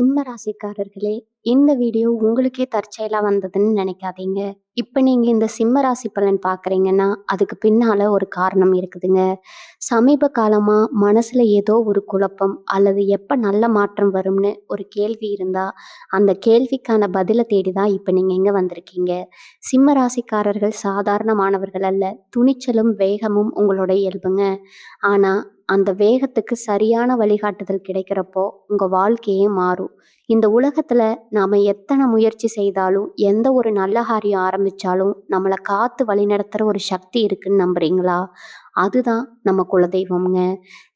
சிம்ம ராசிக்காரர்களே, இந்த வீடியோ உங்களுக்கே தற்செயலா வந்ததுன்னு நினைக்காதீங்க. இப்ப நீங்க இந்த சிம்ம ராசி பலன் பார்க்குறீங்கன்னா, அதுக்கு பின்னால ஒரு காரணம் இருக்குதுங்க. சமீப காலமா மனசுல ஏதோ ஒரு குழப்பம் அல்லது எப்ப நல்ல மாற்றம் வரும்னு ஒரு கேள்வி இருந்தா, அந்த கேள்விக்கான பதில தேடி தான் இப்ப நீங்க இங்க வந்திருக்கீங்க. சிம்ம ராசிக்காரர்கள் சாதாரணமானவர்கள் அல்ல. துணிச்சலும், வேகமும் உங்களோட இயல்புங்க. ஆனா, அந்த வேகத்துக்கு சரியான வழிகாட்டுதல் கிடைக்கிறப்போ, உங்க வாழ்க்கையே மாறும். இந்த உலகத்துல நாம எத்தன முயற்சி செய்தாலும், எந்த ஒரு நல்ல காரியம் ஆரம்பிச்சாலும், நம்மள காத்து வழிநடத்துற ஒரு சக்தி இருக்குன்னு நம்புறீங்களா? அதுதான் நம்ம குலதெய்வம்ங்க.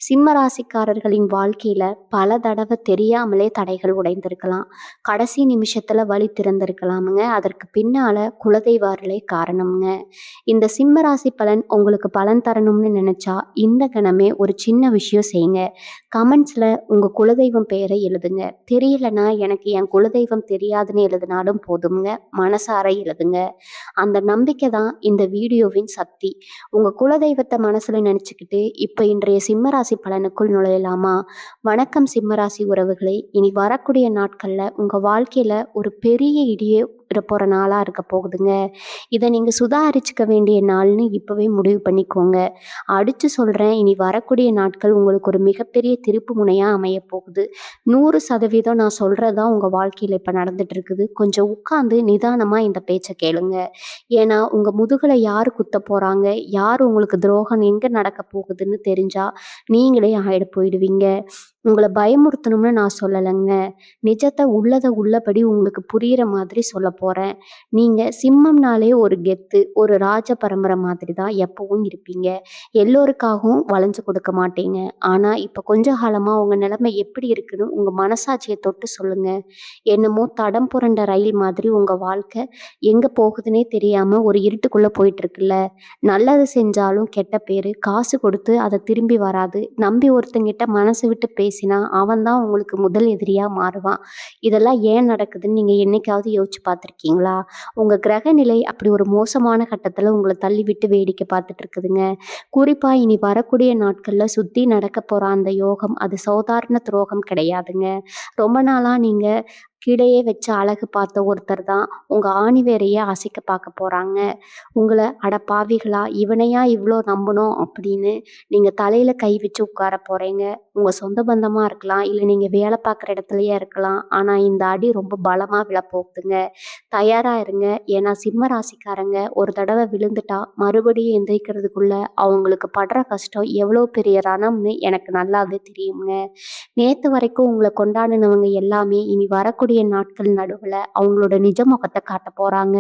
சிம்ம ராசிக்காரர்களின் வாழ்க்கையில பல தடவ தெரியாமலே தடைகள் உடைந்திருக்கலாம். கடைசி நிமிஷத்துல வழி திறந்திருக்கலாமுங்க. அதற்கு பின்னால குலதெய்வ அருளே காரணம்ங்க. இந்த சிம்ம ராசி பலன் உங்களுக்கு பலன் தரணும்னு நினைச்சா, இந்த கணமே ஒரு சின்ன விஷயம் செய்யுங்க. கமெண்ட்ஸ்ல உங்க குலதெய்வம் பெயரை எழுதுங்க. தெரியலனா எனக்கு என் குலதெய்வம் தெரியாதுன்னு எழுதினாலும் போதுங்க. மனசார எழுதுங்க. அந்த நம்பிக்கை தான் இந்த வீடியோவின் சக்தி. உங்க குலதெய்வத்தை மனசுல நினைச்சுக்கிட்டு இப்ப இன்றைய சிம்மராசி பலனுக்குள் நுழையலாமா? வணக்கம் சிம்மராசி உறவுகளே. இனி வரக்கூடிய நாட்கள்ல உங்க வாழ்க்கையில ஒரு பெரிய இடியே போற நாளா இருக்க போகுதுங்க. இதை நீங்க சுதாரிச்சுக்க வேண்டிய நாள்னு இப்பவே முடிவு பண்ணிக்கோங்க. அடிச்சு சொல்றேன், இனி வரக்கூடிய நாட்கள் உங்களுக்கு ஒரு மிகப்பெரிய திருப்பு முனையா அமைய போகுது. 100% நான் சொல்றதுதான் உங்க வாழ்க்கையில இப்ப நடந்துட்டு இருக்குது. கொஞ்சம் உட்கார்ந்து நிதானமா இந்த பேச்சை கேளுங்க. ஏன்னா உங்க முதுகுல யாரு குத்த போறாங்க, யார் உங்களுக்கு துரோகம் எங்க நடக்க போகுதுன்னு தெரிஞ்சா நீங்களே ஆயிட போயிடுவீங்க. உங்களை பயமுறுத்தணும்னு நான் சொல்லலைங்க. நிஜத்தை உள்ளதை உள்ளபடி உங்களுக்கு புரியிற மாதிரி சொல்ல போறேன். நீங்க சிம்மம்னாலே ஒரு கெத்து, ஒரு ராஜ பரம்பரை மாதிரி தான் எப்பவும் இருப்பீங்க. எல்லோருக்காகவும் வளைஞ்சு கொடுக்க மாட்டீங்க. ஆனா இப்ப கொஞ்ச காலமா உங்க நிலைமை எப்படி இருக்குன்னு உங்க மனசாட்சியை தொட்டு சொல்லுங்க. என்னமோ தடம் புரண்ட ரயில் மாதிரி உங்க வாழ்க்கை எங்க போகுதுன்னே தெரியாம ஒரு இருட்டுக்குள்ள போயிட்டு இருக்குல்ல. நல்லது செஞ்சாலும் கெட்ட பேரு, காசு கொடுத்து அதை திரும்பி வராது. நம்பி ஒருத்தங்கிட்ட மனசு விட்டு பேசினா அவன் தான் உங்களுக்கு முதல் எதிரியா மாறுவான். இதெல்லாம் ஏன் நடக்குதுன்னு நீங்க என்னைக்காவது யோசிச்சு பார்த்துருக்கீங்களா? உங்க கிரக நிலை அப்படி ஒரு மோசமான கட்டத்துல உங்களை தள்ளி விட்டு வேடிக்கை பார்த்துட்டு இருக்குதுங்க. குறிப்பா இனி வரக்கூடிய நாட்கள்ல சுத்தி நடக்க போற அந்த யோகம் அது சாதாரண துரோகம் கிடையாதுங்க. ரொம்ப நாளா நீங்க கிடையே வச்சு அழகு பார்த்த ஒருத்தர் தான் உங்க ஆணிவேரையே அசைக்க பார்க்க போறாங்க. உங்களை அட பாவிகளா, இவனையா இவ்வளோ நம்பணும் அப்படின்னு நீங்க தலையில கை வச்சு உட்கார போறீங்க. உங்க சொந்த பந்தமா இருக்கலாம், இல்லை நீங்க வேலை பார்க்குற இடத்துலயே இருக்கலாம். ஆனா இந்த அடி ரொம்ப பலமா விழப்போகுதுங்க. தயாரா இருங்க. ஏன்னா சிம்ம ராசிக்காரங்க ஒரு தடவை விழுந்துட்டா மறுபடியும் எந்திரிக்கிறதுக்குள்ள அவங்களுக்கு படுற கஷ்டம் எவ்வளோ பெரிய ரணம்னு எனக்கு நல்லாவே தெரியுங்க. நேத்து வரைக்கும் உங்களை கொண்டாடினவங்க எல்லாமே இனி வரக்கூடிய நாட்கள் நடுவுல அவங்களோட நிஜ முகத்தை காட்ட போறாங்க.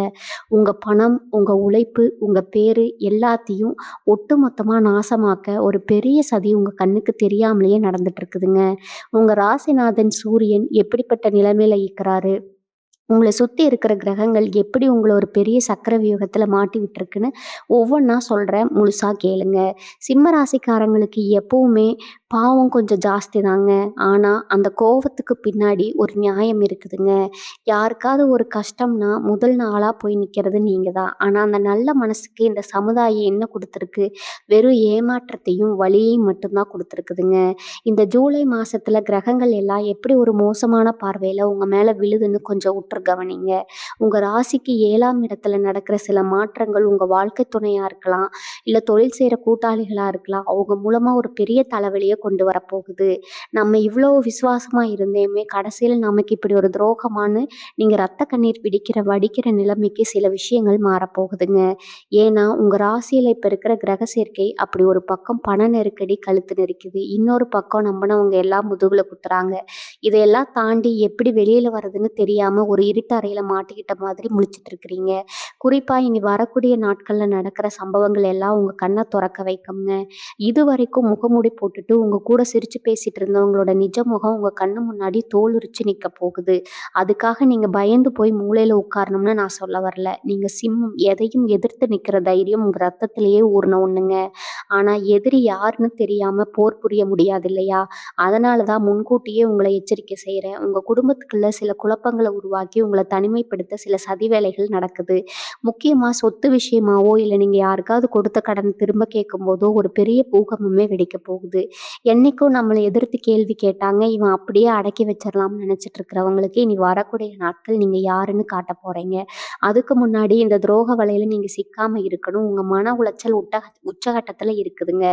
உங்க பணம், உங்க உழைப்பு, உங்க பேரு எல்லாத்தையும் ஒட்டுமொத்தமா நாசமாக்க ஒரு பெரிய சதி உங்க கண்ணுக்கு தெரியாமலேயே நடந்துட்டு இருக்குதுங்க. உங்க ராசிநாதன் சூரியன் எப்படிப்பட்ட நிலைமையில இருக்கிறாரு, உங்களை சுற்றி இருக்கிற கிரகங்கள் எப்படி உங்களை ஒரு பெரிய சக்கர வியூகத்தில் மாட்டி விட்டுருக்குன்னு ஒவ்வொன்றா சொல்கிறேன், முழுசாக கேளுங்க. சிம்ம ராசிக்காரங்களுக்கு எப்பவுமே பாவம் கொஞ்சம் ஜாஸ்தி தாங்க. ஆனால் அந்த கோவத்துக்கு பின்னாடி ஒரு நியாயம் இருக்குதுங்க. யாருக்காவது ஒரு கஷ்டம்னா முதல் நாளாக போய் நிற்கிறது நீங்கள் தான். ஆனால் அந்த நல்ல மனசுக்கு இந்த சமுதாயம் என்ன கொடுத்துருக்கு? வெறும் ஏமாற்றத்தையும் வலியையும் மட்டும்தான் கொடுத்துருக்குதுங்க. இந்த ஜூலை மாதத்தில் கிரகங்கள் எல்லாம் எப்படி ஒரு மோசமான பார்வையில் உங்கள் மேலே விழுதுன்னு கொஞ்சம் உற்று கவனிங்க. உங்கள் ராசிக்கு 7ஆம் இடத்துல நடக்கிற சில மாற்றங்கள் உங்கள் வாழ்க்கை துணையாக இருக்கலாம், இல்லை தொழில் செய்கிற கூட்டாளிகளாக இருக்கலாம். அவங்க மூலமாக ஒரு பெரிய தலைவலியை கொண்டு வரப்போகுது. நம்ம இவ்வளோ விசுவாசமாக இருந்தேமே, கடைசியில் நமக்கு இப்படி ஒரு துரோகமானு நீங்கள் ரத்த கண்ணீர் வடிக்கிற நிலைமைக்கு சில விஷயங்கள் மாறப்போகுதுங்க. ஏன்னா உங்கள் ராசியில் இப்போ இருக்கிற கிரக சேர்க்கை அப்படி ஒரு பக்கம் பண நெருக்கடி கழுத்து நெரிக்குது, இன்னொரு பக்கம் நம்பினவங்க எல்லாம் முதுகுல குத்துறாங்க. இதையெல்லாம் தாண்டி எப்படி வெளியில் வர்றதுன்னு தெரியாமல் ஒரு இருட்டறையில் மாட்டிக்கிட்ட மாதிரி முழிச்சிட்டு இருக்கிறீங்க. குறிப்பாக இனி வரக்கூடிய நாட்களில் நடக்கிற சம்பவங்கள் எல்லாம் உங்கள் கண்ணை திறக்க வைக்குங்க. இது வரைக்கும் முகமூடி போட்டுட்டு உங்கள் கூட சிரித்து பேசிகிட்டு இருந்தவங்களோட நிஜ முகம் உங்கள் கண்ணு முன்னாடி தோலுரிச்சு நிற்க போகுது. அதுக்காக நீங்கள் பயந்து போய் மூலையில் உட்காரணும்னு நான் சொல்ல வரல. நீங்கள் சிம்மம், எதையும் எதிர்த்து நிற்கிற தைரியம் உங்கள் ரத்தத்திலேயே ஊறின ஒன்றுங்க. ஆனால் எதிரி யாருன்னு தெரியாமல் போர் புரிய முடியாது இல்லையா? அதனால தான் முன்கூட்டியே உங்களை எச்சரிக்கை செய்கிறேன். உங்கள் குடும்பத்துக்குள்ள சில குழப்பங்களை உருவாக்கி உங்களை தனிமைப்படுத்த சில சதி வேலைகள் நடக்குது. முக்கியமாக சொத்து விஷயமாவோ இல்லை நீங்கள் யாருக்காவது கொடுத்த கடன் திரும்ப கேட்கும்போதோ ஒரு பெரிய பூகம்பமே வெடிக்க போகுது. என்னைக்கும் நம்மள எதிர்த்து கேள்வி கேட்டாங்க, இவன் அப்படியே அடக்கி வச்சிரலாம்னு நெனச்சிட்டு இருக்கிறவங்களுக்கு, இனி வரக்கூடிய நாட்கள் நீங்க யாருன்னு காட்டப் போறீங்க. அதுக்கு முன்னாடி இந்த துரோக வலையில நீங்க சிக்காம இருக்கணும். உங்க மன உளைச்சல் உச்சகட்டத்துல இருக்குதுங்க.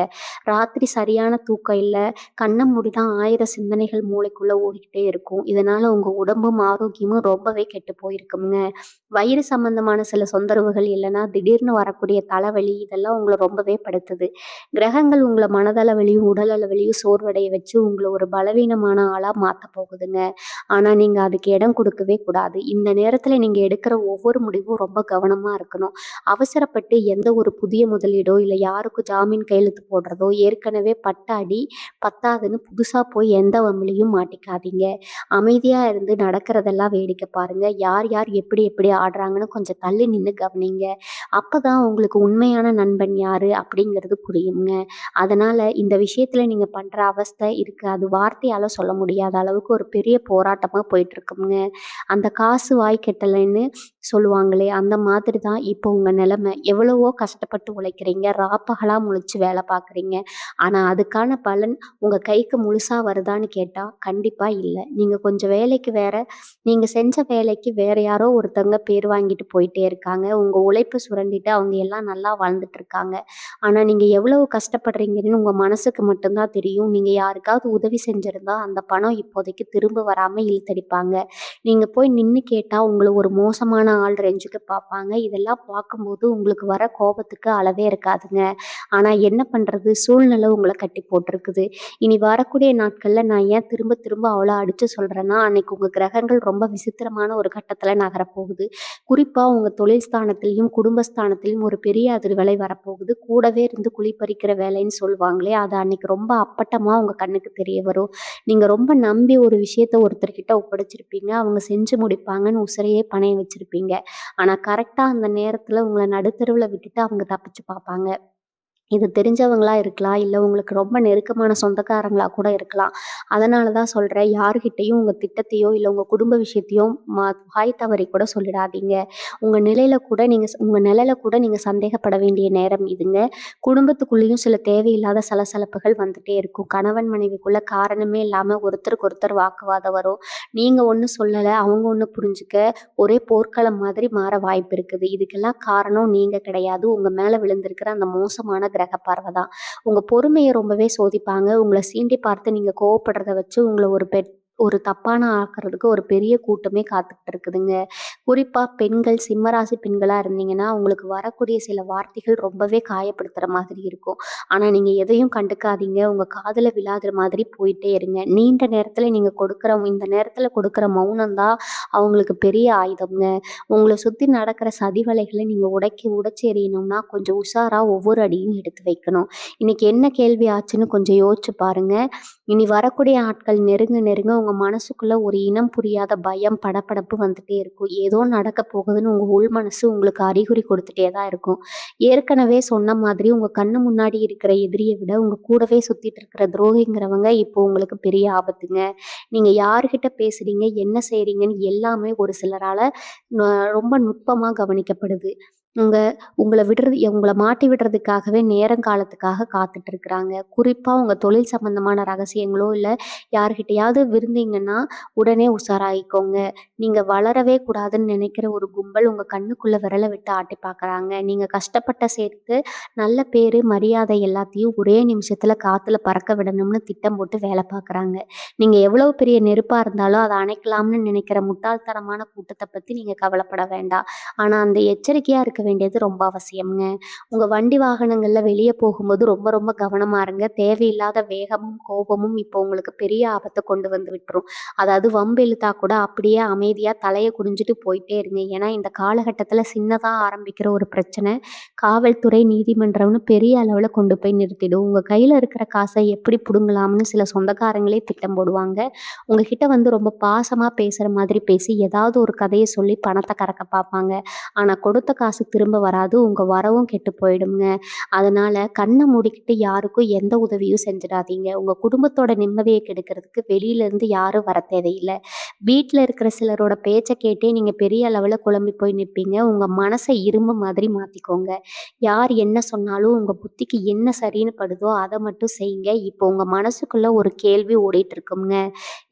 ராத்திரி சரியான தூக்கம் இல்ல. கண்ண மூடினா 1000 சிந்தனைகள் மூளைக்குள்ள ஓடிக்கிட்டே இருக்கும். இதனால உங்க உடம்பும், ஆரோக்கியமும் ரொம்பவே கெட்டு போயிருக்குங்க. வயிறு சம்பந்தமான சில தொந்தரவுகள் இல்லன்னா, திடீர்னு வரக்கூடிய தலைவலி இதெல்லாம் உங்கள ரொம்பவே படுத்துது. கிரகங்கள் உங்கள மனதளவிலயும், உடல் அளவிலயும் சோர்வடைய வச்சு உங்கள ஒரு பலவீனமான ஆளா மாத்தப் போகுதுங்க. ஆனா நீங்க அதுக்கு இடம் குடுக்கவே கூடாது. இந்த நேரத்துல நீங்க எடுக்கிற ஒவ்வொரு முடிவும் ரொம்ப கவனமா இருக்கணும். அவசரப்பட்டு எந்த ஒரு புதிய முதலீடோ, இல்ல யாருக்கும் ஜாமீன் கையெழுத்து போடுறதோ, ஏற்கனவே பட்ட அடி பத்தாதுன்னு புதுசா போய் எந்த வம்பிலயும் மாட்டிக்காதீங்க. அமைதியா இருந்து நடக்கிறதெல்லாம் வேடிக்கை பாருங்க. யார் யார் எப்படி எப்படி ஆடுறாங்கன்னு கொஞ்சம் தள்ளி நின்னு கவனிங்க. அப்பதான் உங்களுக்கு உண்மையான நண்பன் யாரு அப்படிங்கிறது புரியுங்க. அதனால இந்த விஷயத்துல நீங்க பண்ற அவஸ்தை இருக்கு. அது வார்த்தையால சொல்ல முடியாத அளவுக்கு ஒரு பெரிய போராட்டமா போயிட்டு இருக்குங்க. அந்த காசு வாய் கெட்டலைன்னு சொல்லுவாங்களே, அந்த மாதிரி தான் இப்போ உங்க நிலைமை. எவ்வளவோ கஷ்டப்பட்டு உழைக்கிறீங்க. ராப்பகலா முழிச்சு வேலை பார்க்குறீங்க. ஆனா அதுக்கான பலன் உங்க கைக்கு முழுசா வருதான்னு கேட்டா, கண்டிப்பா இல்ல. நீங்க கொஞ்சம் வேலைக்கு வேற நீங்க செஞ்ச வேலைக்கு வேற யாரோ ஒருத்தவங்க பேர் வாங்கிட்டு போயிட்டே இருக்காங்க. உங்க உழைப்ப சுரண்டிட்டு அவங்க எல்லாம் நல்லா வாழ்ந்துட்டு இருக்காங்க. ஆனா நீங்க எவ்வளவு கஷ்டப்படுறீங்கன்னு உங்க மனசுக்கு மட்டும் தான் தெரியும். நீங்க யாருக்காவது உதவி செஞ்சிருந்தா, அந்த பணம் இப்போதைக்கு திரும்ப வராம இழுத்தடிப்பாங்க. நீங்க போய் நின்னு கேட்டா, உங்கள ஒரு மோசமான ஆள் ரேஞ்சுக்கு பார்ப்பாங்க. இதெல்லாம் பார்க்கும்போது உங்களுக்கு வர கோபத்துக்கு அளவே இருக்காதுங்க. ஆனா என்ன பண்றது? சூழ்நிலை உங்கள கட்டி போட்டுருக்குது. இனி வரக்கூடிய நாட்கள்ல நான் ஏன் திரும்ப திரும்ப அவ்வளோ அடிச்சு சொல்றேன்னா, அன்னைக்கு உங்க கிரகங்கள் ரொம்ப விசித்திரமான ஒரு கட்டத்துல நகரப்போகுது. குறிப்பா உங்க தொழில் ஸ்தானத்திலயும், குடும்பஸ்தானத்திலயும் ஒரு பெரிய அதிர்வலை வரப்போகுது. கூடவே இருந்து குழி பறிக்கிற வேலைன்னு சொல்லுவாங்களே, அது அன்னைக்கு ரொம்ப அப்பட்டமா உங்க கண்ணுக்கு தெரிய வரும். நீங்க ரொம்ப நம்பி ஒரு விஷயத்த ஒருத்தர்கிட்ட ஒப்படைச்சிருப்பீங்க. அவங்க செஞ்சு முடிப்பாங்கன்னு உசிரையே பணயம் வச்சிருப்பீங்க. ஆனா கரெக்ட்டா அந்த நேரத்துல உங்கள நடுத்தெருவுல விட்டுட்டு அவங்க தப்பிச்சு பாப்பாங்க. இது தெரிஞ்சவங்களா இருக்கலாம். இல்ல உங்களுக்கு ரொம்ப நெருக்கமான சொந்தக்காரங்களா கூட இருக்கலாம். அதனால தான் சொல்றேன். யார்கிட்டயும் உங்க திட்டத்தையோ, இல்ல உங்க குடும்ப விஷயத்தையோ வாய் தவறி கூட சொல்லிடாதீங்க. உங்க நிழல கூட நீங்க சந்தேகப்பட வேண்டிய நேரம் இதுங்க. குடும்பத்துக்குள்ளேயும் சில தேவையில்லாத சலசலப்புகள் வந்துட்டே இருக்கும். கணவன் மனைவிக்குள்ள காரணமே இல்லாம ஒருத்தருக்கு ஒருத்தர் வாக்குவாதம் வரும். நீங்க ஒண்ணு சொல்லல, அவங்க ஒண்ணு புரிஞ்சுக்க ஒரே போர்க்களம் மாதிரி மாற வாய்ப்பு இருக்குது. இதுக்கெல்லாம் காரணம் நீங்க கிடையாது. உங்க மேல விழுந்திருக்கிற அந்த மோசமான கிரக பார்வை தான். உங்க பொறுமைய ரொம்பவே சோதிப்பாங்க. உங்கள சீண்டி பார்த்து நீங்க கோவப்படுறத வச்சு உங்கள ஒரு தப்பான ஆக்குறதுக்கு ஒரு பெரிய கூட்டமே காத்துக்கிட்டு இருக்குதுங்க. குறிப்பா பெண்கள், சிம்மராசி பெண்களா இருந்தீங்கன்னா, உங்களுக்கு வரக்கூடிய சில வார்த்தைகள் ரொம்பவே காயப்படுத்துற மாதிரி இருக்கும். ஆனா நீங்க எதையும் கண்டுக்காதீங்க. உங்க காதுல விழாத மாதிரி போயிட்டே இருங்க. இந்த நேரத்துல கொடுக்குற மௌனம் தான் அவங்களுக்கு பெரிய ஆயுதம்ங்க. உங்கள சுத்தி நடக்கிற சதி வலைகள நீங்க உடைச்சு எறியணும்னா, கொஞ்சம் உஷாரா ஒவ்வொரு அடியும் எடுத்து வைக்கணும். இன்னைக்கு என்ன கேள்வி ஆச்சுன்னு கொஞ்சம் யோசிச்சு பாருங்க. இனி வரக்கூடிய ஆட்கள் நெருங்க நெருங்க உங்க மனசுக்குள்ள ஒரு இனம் புரியாத பயம், படபடப்பு வந்துட்டே இருக்கும். ஏதோ நடக்க போகுதுன்னு உங்க உள் மனசு உங்களுக்கு அறிகுறி கொடுத்துட்டே தான் இருக்கும். ஏற்கனவே சொன்ன மாதிரி உங்க கண்ணு முன்னாடி இருக்கிற எதிரிய விட உங்க கூடவே சுத்திட்டு இருக்கிற துரோகிங்கிறவங்க இப்போ உங்களுக்கு பெரிய ஆபத்துங்க. நீங்க யார்கிட்ட பேசுறீங்க, என்ன செய்றீங்கன்னு எல்லாமே ஒரு சிலரால ந ரொம்ப நுட்பமா கவனிக்கப்படுது. உங்க உங்கள மாட்டி விடுறதுக்காகவே நேரங்காலத்துக்காக காத்துட்டு இருக்கிறாங்க. குறிப்பா உங்க தொழில் சம்பந்தமான ரகசியங்களோ, இல்ல யார்கிட்டயாவது விருந்தீங்கன்னா, உடனே உஷாராயிக்கோங்க. நீங்க வளரவே கூடாதுன்னு நினைக்கிற ஒரு கும்பல் உங்க கண்ணுக்குள்ள விரல விட்டு ஆட்டி பார்க்குறாங்க. நீங்க கஷ்டப்பட்ட சேர்த்து நல்ல பேரு, மரியாதை எல்லாத்தையும் ஒரே நிமிஷத்துல காத்துல பறக்க விடணும்னு திட்டம் போட்டு வேலை பார்க்குறாங்க. நீங்க எவ்வளவு பெரிய நெருப்பா இருந்தாலும் அத அணைக்கலாம்னு நினைக்கிற முட்டாள்தனமான கூட்டத்த பத்தி நீங்க கவலைப்பட வேண்டாம். ஆனா அந்த எச்சரிக்கையா இருக்க வேண்டியது ரொம்ப அவசியம்ங்க. உங்க வண்டி வாகனங்கள்ல வெளிய போகும்போது ரொம்ப ரொம்ப கவனமா இருங்க. தேவையில்லாத வேகமும், கோபமும் இப்போ உங்களுக்கு பெரிய ஆபத்த கொண்டு வந்து விட்டுரும். அதாவது வம்பு இழுத்தா கூட அப்படியே அமைதியா தலைய குனிஞ்சுட்டு போயிட்டே இருங்க. ஏன்னா இந்த காலகட்டத்துல சின்னதா ஆரம்பிக்கிற ஒரு பிரச்சனை, காவல்துறை, நீதிமன்றம்னு பெரிய அளவுல கொண்டு போய் நிறுத்திடும். உங்க கையில இருக்கிற காச எப்படி புடுங்கலாம்னு சில சொந்தக்காரங்களே திட்டம் போடுவாங்க. உங்ககிட்ட வந்து ரொம்ப பாசமா பேசுற மாதிரி பேசி ஏதாவது ஒரு கதைய சொல்லி பணத்த கறக்க பார்ப்பாங்க. ஆனா கொடுத்த காசு திரும்ப வராது. உங்க வரவும் கெட்டு போயிடும்ங்க. அதனால கண்ண மூடிக்கிட்டு யாருக்கும் எந்த உதவியும் செஞ்சுடாதீங்க. உங்க குடும்பத்தோட நிம்மதிய கெடுக்கிறதுக்கு வெளியிலேருந்து யாரும் வர தேவையில்ல. வீட்ல இருக்கிற சிலரோட பேச்ச கேட்டே நீங்க பெரிய அளவுல குழம்பி போய் நிப்பீங்க. உங்க மனச இரும்பு மாதிரி மாத்திக்கோங்க. யார் என்ன சொன்னாலும் உங்க புத்திக்கு என்ன சரின்னு படுதோ அத மட்டும் செய்யுங்க. இப்போ உங்க மனசுக்குள்ள ஒரு கேள்வி ஓடிட்டு இருக்கும்ங்க.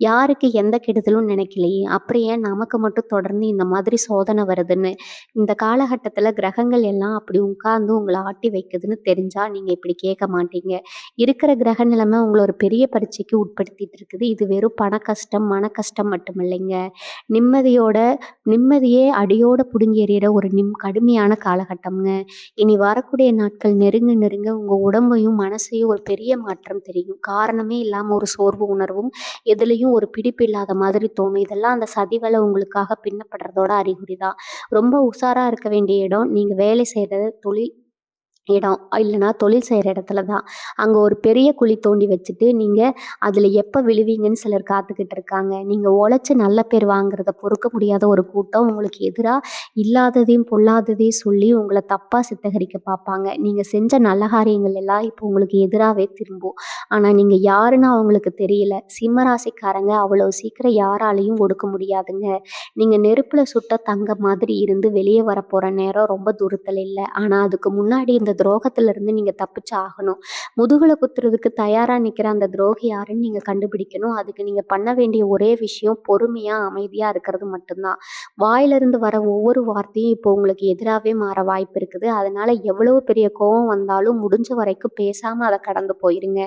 யாருக்கு எந்த கெடுதலும் நினைக்கலையே, அப்புறம் ஏன் நமக்கு மட்டும் தொடர்ந்து இந்த மாதிரி சோதனை வருதுன்னு. இந்த காலகட்டத்தில கிரகங்கள் எல்லாம் அப்படி உட்கார்ந்து உங்கள ஆட்டி வைக்குதுன்னு தெரிஞ்சா நீங்க இப்படி கேட்க மாட்டீங்க. இருக்கிற கிரக நிலைமை உங்கள ஒரு பெரிய பரீட்சைக்கு உட்படுத்திட்டு இருக்குது. இது வெறும் பண கஷ்டம், மன கஷ்டம் மட்டும் இல்லைங்க. நிம்மதியோட நிம்மதியே அடியோட புடுங்கி எறியிற ஒரு கடுமையான காலகட்டம்ங்க. இனி வரக்கூடிய நாட்கள் நெருங்க நெருங்க உங்க உடம்பையும், மனசையும் ஒரு பெரிய மாற்றம் தெரியும். காரணமே இல்லாம ஒரு சோர்வு உணர்வும், எதுலயும் ஒரு பிடிப்பு இல்லாத மாதிரி தோணும். இதெல்லாம் அந்த சதிவலை உங்களுக்காக பின்னப்படுறதோட அறிகுறி தான். ரொம்ப உஷாரா இருக்க வேண்டிய இடம், நீங்க வேலை செய்ற இடம் இல்லைன்னா தொழில் செய்கிற இடத்துல தான். அங்கே ஒரு பெரிய குழி தோண்டி வச்சுட்டு நீங்கள் அதில் எப்போ விழுவீங்கன்னு சிலர் காத்துக்கிட்டு இருக்காங்க. நீங்கள் உழைச்சி நல்ல பேர் வாங்குறத பொறுக்க முடியாத ஒரு கூட்டம் உங்களுக்கு எதிராக இல்லாததையும் பொல்லாததையும் சொல்லி உங்களை தப்பாக சித்தகரிக்க பார்ப்பாங்க. நீங்கள் செஞ்ச நல்ல காரியங்கள் எல்லாம் இப்போ உங்களுக்கு எதிராகவே திரும்பும். ஆனால் நீங்கள் யாருன்னு அவங்களுக்கு தெரியல. சிம்ம ராசிக்காரங்க அவ்வளோ சீக்கிரம் யாராலையும் ஒடுக்க முடியாதுங்க. நீங்கள் நெருப்பில் சுட்ட தங்கம் மாதிரி இருந்து வெளியே வரப்போகிற நேரம் ரொம்ப தூரத்தில் இல்லை. ஆனால் அதுக்கு முன்னாடி இந்த துரோகத்திலிருந்து நீங்க தப்பிச்சு ஆகணும். முதுகுல குத்துறதுக்கு தயாரா நிக்கிற அந்த துரோகி யாருன்னு நீங்க கண்டுபிடிக்கணும். அதுக்கு நீங்க பண்ண வேண்டிய ஒரே விஷயம் பொறுமையா, அமைதியா இருக்கிறது மட்டும்தான். வாயிலிருந்து வர ஒவ்வொரு வார்த்தையும் இப்போ உங்களுக்கு எதிராவே மாற வாய்ப்பு இருக்குது. அதனால எவ்வளவு பெரிய கோவம் வந்தாலும் முடிஞ்ச வரைக்கும் பேசாம அத கடந்து போயிருங்க.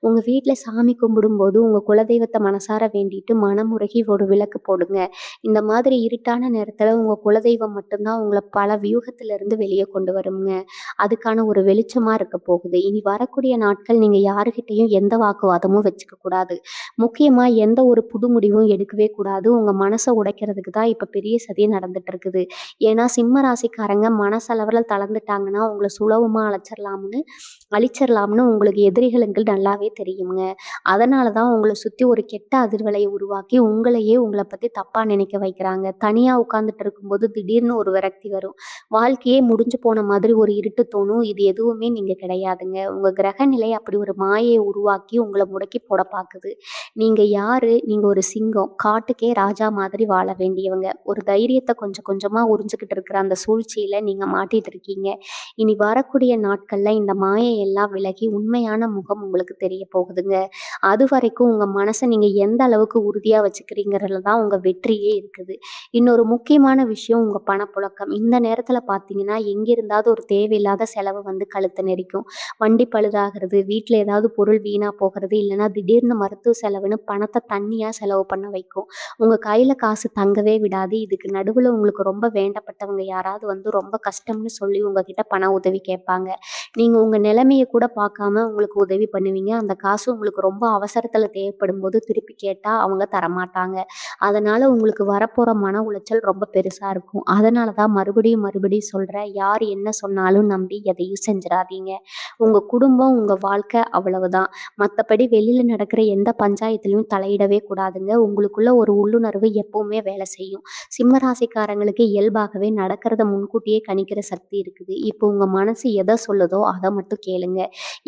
உங்க வீட்ல சாமி கும்பிடும்போது உங்க குலதெய்வத்த மனசார வேண்டிட்டு மனமுருகி ஒரு விளக்கு போடுங்க. இந்த மாதிரி இருட்டான நேரத்துல உங்க குலதெய்வம் மட்டும்தான் உங்கள பல வியூகத்திலிருந்து வெளியே கொண்டு வருங்க. அதுக்கான ஒரு வெளிச்சமா இருக்க போகுது. இனி வரக்கூடிய நாட்கள் நீங்க யாருகிட்டயும் எந்த வாக்குவாதமும் வச்சுக்க கூடாது. முக்கியமா எந்த ஒரு புது முடிவும் எடுக்கவே கூடாது. உங்க மனச உடைக்கிறதுக்கு தான் இப்ப பெரிய சதி நடந்துட்டு இருக்குது. ஏன்னா சிம்ம ராசிக்காரங்க மனசளவுல தளர்ந்துட்டாங்கன்னா, உங்கள சுலபமா அழிச்சிரலாம்னு உங்களுக்கு எதிரிகளுக்கு நல்லாவே தெரியுங்க. அதனால தான் உங்கள சுத்தி ஒரு கெட்ட அதிர்வலைய உருவாக்கி, உங்கள பத்தி தப்பா நினைக்க வைக்கிறாங்க. தனியா உட்கார்ந்துட்டு இருக்கும்போது திடீர்னு ஒரு விரக்தி வரும். வாழ்க்கையே முடிஞ்சு போன மாதிரி ஒரு இருட்டு தோணும். இது எதுவுமே நீங்க கிடையாதுங்க. உங்க கிரகநிலை அப்படி ஒரு மாயைய உருவாக்கி உங்கள முடக்கி போட பாக்குது. நீங்க யாரு? நீங்க ஒரு சிங்கம். காட்டுக்கே ராஜா மாதிரி வாழ வேண்டியவங்க. ஒரு தைரியத்த கொஞ்சம் கொஞ்சமா உறிஞ்சுகிட்டு இருக்கிற அந்த சூழ்ச்சியில நீங்க மாட்டிட்டு இருக்கீங்க. இனி வரக்கூடிய நாட்கள்ல இந்த மாயை எல்லாம் விலகி உண்மையான முகம் உங்களுக்கு தெரிய போகுதுங்க. அதுவரைக்கும் உங்க மனச நீங்க எந்த அளவுக்கு உறுதியா வச்சுக்கிறீங்கிறதுல தான் உங்க வெற்றியே இருக்குது. இன்னொரு முக்கியமான விஷயம் உங்க பணப்புழக்கம். இந்த நேரத்துல பார்த்தீங்கன்னா, எங்கிருந்தாவது ஒரு தேவையில்லாத செலவு வந்து கழுத்த நெரிக்கும். வண்டி பழுதாகிறது, வீட்ல ஏதாவது பொருள் வீணா போகிறது, இல்லைன்னா திடீர்னு மருத்துவ செலவுன்னு பணத்த தண்ணியா செலவு பண்ண வைக்கும். உங்க கையில காசு தங்கவே விடாது. இதுக்கு நடுவுல உங்களுக்கு ரொம்ப வேண்டப்பட்டவங்க யாராவது வந்து ரொம்ப கஷ்டம்னு சொல்லி உங்ககிட்ட பண உதவி கேட்பாங்க. நீங்க உங்க நிலைமைய கூட பார்க்காம உங்களுக்கு உதவி பண்ணுவீங்க. அந்த காசு உங்களுக்கு ரொம்ப அவசரத்துல தேவைப்படும்போது திருப்பி கேட்டா அவங்க தரமாட்டாங்க. அதனால உங்களுக்கு வரப்போற மன உளைச்சல் ரொம்ப பெருசா இருக்கும். அதனால தான் மறுபடியும் சொல்றேன். யார் என்ன சொன்னாலும் நம்பி எதையும் செஞ்சிடாதீங்க. உங்க குடும்பம், உங்க வாழ்க்கை அவ்வளவுதான். மத்தபடி வெளியில நடக்கிற எந்த பஞ்சாயத்துலயும் தலையிடவே கூடாதுங்க. உங்களுக்குள்ள ஒரு உள்ளுணர்வு எப்பவுமே வேலை செய்யும். சிம்ம ராசிக்காரங்களுக்கு இயல்பாகவே நடக்கிறத முன்கூட்டியே கணிக்கிற சக்தி இருக்குது. இப்போ உங்க மனசு எத சொல்லுதோ அத மட்டும் கேளுங்க.